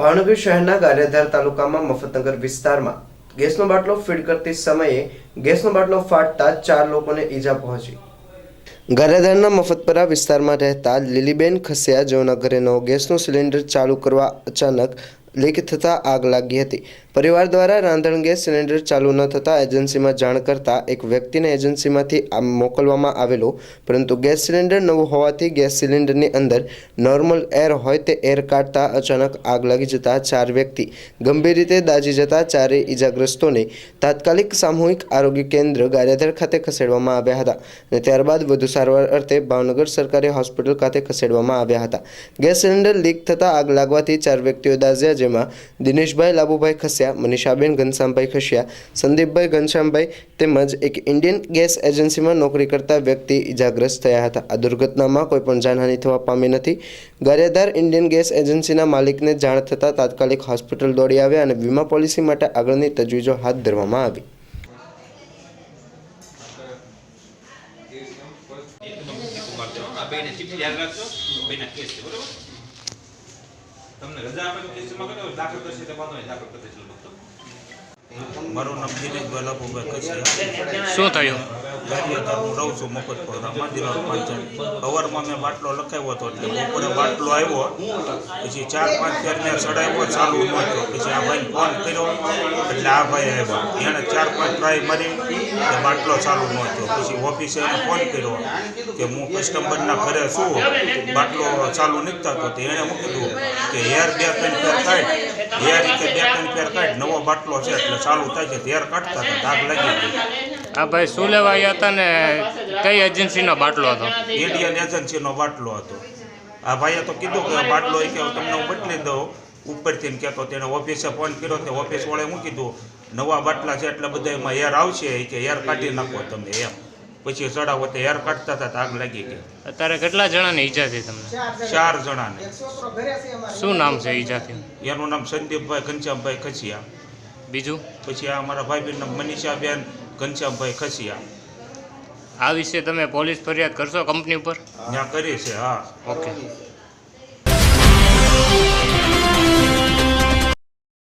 ભાવનગર શહેરના ગારિયાધાર તાલુકામાં મફતનગર વિસ્તારમાં ગેસનો બાટલો ફીડ કરતી સમયે ગેસનો બાટલો ફાટતા 4 લોકોને ઈજા પહોંચી। ગારિયાધારના મફતપરા વિસ્તારમાં રહેતા લીલીબેન ખસિયા જેઓના ઘરે નવો ગેસનો સિલિન્ડર ચાલુ કરવા અચાનક લીક થતાં આગ લાગી હતી। પરિવાર દ્વારા રાંધણ ગેસ સિલિન્ડર ચાલુ ન થતાં એજન્સીમાં જાણ કરતા એક વ્યક્તિને એજન્સીમાંથી મોકલવામાં આવેલો, પરંતુ ગેસ સિલિન્ડર નવું હોવાથી ગેસ સિલિન્ડરની અંદર નોર્મલ એર હોય તે એર કાઢતા અચાનક આગ લાગી જતા 4 વ્યક્તિ ગંભીર રીતે દાઝી જતા ચારેય ઈજાગ્રસ્તોને તાત્કાલિક સામૂહિક આરોગ્ય કેન્દ્ર ગારિયાધાર ખાતે ખસેડવામાં આવ્યા હતા અને ત્યારબાદ વધુ સારવાર અર્થે ભાવનગર સરકારી હોસ્પિટલ ખાતે ખસેડવામાં આવ્યા હતા। ગેસ સિલિન્ડર લીક થતાં આગ લાગવાથી 4 વ્યક્તિઓ દાઝ્યા, જેમાં દિનેશભાઈ લાબુભાઈ ખસિયા, મનીષાબેન ઘનશ્યામભાઈ ખસિયા, સંદીપભાઈ ઘનશ્યામભાઈ તેમજ એક ઇન્ડિયન ગેસ એજન્સીમાં નોકરી કરતા વ્યક્તિ ઈજાગ્રસ્ત થયા હતા। આ દુર્ઘટનામાં કોઈ પણ જાનહાનિ થવા પામી નથી। ગારિયાધાર ઇન્ડિયન ગેસ એજન્સીના માલિકને જાણ થતાં તાત્કાલિક હોસ્પિટલ દોડી આવ્યા અને વીમા પોલિસી માટે આગળની તજવીજો હાથ ધરવામાં આવી। મારું નામ દિનેશભાઈ લાભુભાઈ ખસિયા। શું થયું? ગારિયાધાર હું રહું છું મફતપરા માંડીલાલ પંચાયત। સવારમાં મેં બાટલો લખાવ્યો હતો, એટલે બપોરે બાટલો આવ્યો, પછી 4-5 ફેર મેં ચડાવ્યો, ચાલુ ન થયો। પછી આ ભાઈને ફોન કર્યો, એટલે આ ભાઈ આવ્યા, એણે 4-5 ટ્રાય મારી કે બાટલો ચાલુ ન થયો। પછી ઓફિસે એને ફોન કર્યો કે હું કસ્ટમરના ઘરે છું, બાટલો ચાલુ નથી થતો, તો એણે મૂકી દીધું કે એર 2-3 ફેર કાઢ, એર રીતે 2-3 ફેર કાઢ, નવો બાટલો છે એટલે ચાલુ થાય છે। એર કાઢતા હતા, આગ લાગી ગઈ। આ ભાઈ શું લેવા આવ્યા હતા ને કઈ એજન્સીનો બાટલો હતો? ઇન્ડિયન એજન્સીનો બાટલો હતો। આ ભાઈએ તો કીધું કે બાટલો કે તમને હું બદલી દઉં ઉપરથી કહેતો, તેને ઓફિસે ફોન કર્યો, તે ઓફિસવાળાએ મૂકી દીધું નવા બાટલા છે એટલે બધા એમાં એર આવશે કે એર કાઢી નાખો તમે એમ। પછી ચડાવો તો એર કાઢતા હતા, આગ લાગી ગઈ। અત્યારે કેટલા જણાની ઈજા થઈ તમને? 4 જણાને। શું નામ છે ઈજાથી? એનું નામ સંદીપભાઈ ઘનશ્યામભાઈ ખસિયા। બીજું? પછી આ અમારા ભાઈબીનું નામ મનીષાબેન ઘનશ્યામભાઈ ખસિયા। આ વિશે તમે પોલીસ ફરિયાદ કરશો કંપની ઉપર? ત્યાં કરી છે, હા। ઓકે।